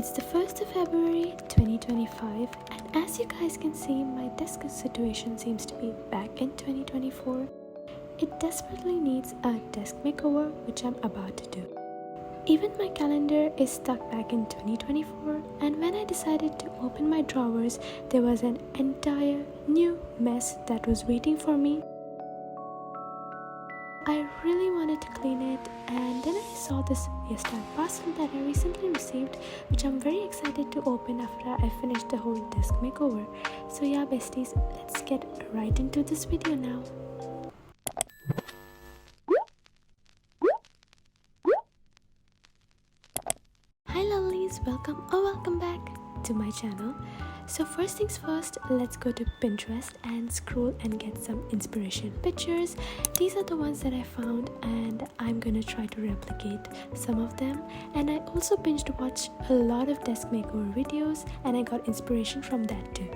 It's the 1st of February 2025, and as you guys can see, my desk situation seems to be back in 2024. It desperately needs a desk makeover, which I'm about to do. Even my calendar is stuck back in 2024, and when I decided to open my drawers, there was an entire new mess that was waiting for me. I really wanted to clean it, and then I saw this YesStyle parcel that I recently received, which I'm very excited to open after I finish the whole desk makeover. So yeah besties, let's get right into this video now. Hi lovelies, welcome back to my channel. So first things first, let's go to Pinterest and scroll and get some inspiration pictures. These are the ones that I found, and I'm gonna try to replicate some of them. And I also binged watched a lot of desk makeover videos, and I got inspiration from that too.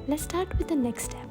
Let's start with the next step.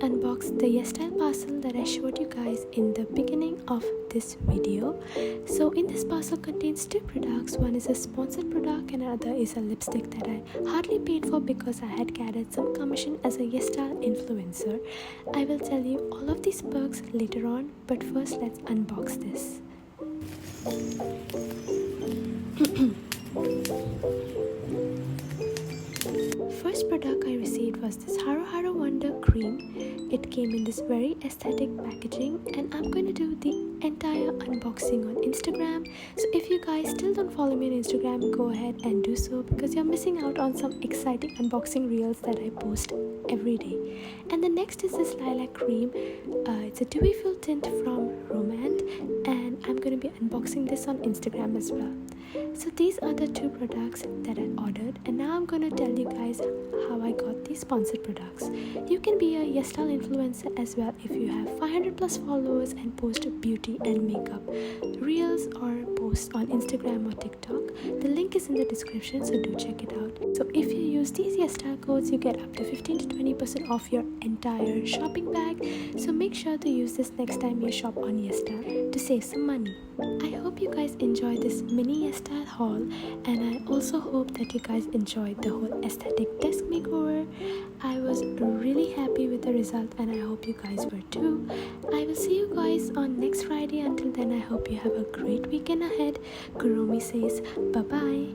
unbox the YesStyle parcel that I showed you guys in the beginning of this video. So in this parcel contains two products. One is a sponsored product and another is a lipstick that I hardly paid for because I had gathered some commission as a YesStyle influencer. I will tell you all of these perks later on, but first let's unbox this. First product I received was this Haro Haro Wonder cream. It came in this very aesthetic packaging, and I'm going to do the entire unboxing on Instagram. So if you guys still don't follow me on Instagram, go ahead and do so, because you're missing out on some exciting unboxing reels that I post every day. And the next is this lilac cream. It's a dewy full tint from Romand, and I'm going to be unboxing this on Instagram as well. So these are the two products that I ordered, and now I'm going to tell you guys how I got these sponsored products. You can be a YesStyle influencer as well if you have 500 plus followers and post beauty and makeup reels or posts on Instagram or TikTok. The link is in the description, so do check it out. So if you use these YesStyle codes, you get up to 15 to 20% off your entire shopping bag, so make sure to use this next time you shop on YesStyle to save some money. I hope you guys enjoyed this mini YesStyle haul, and I also hope that you guys enjoyed the whole aesthetic desk makeover. I was really happy with the result, and I hope you guys were too. I will see you guys on next Friday. Until then, I hope you have a great weekend ahead. Kuromi says bye bye.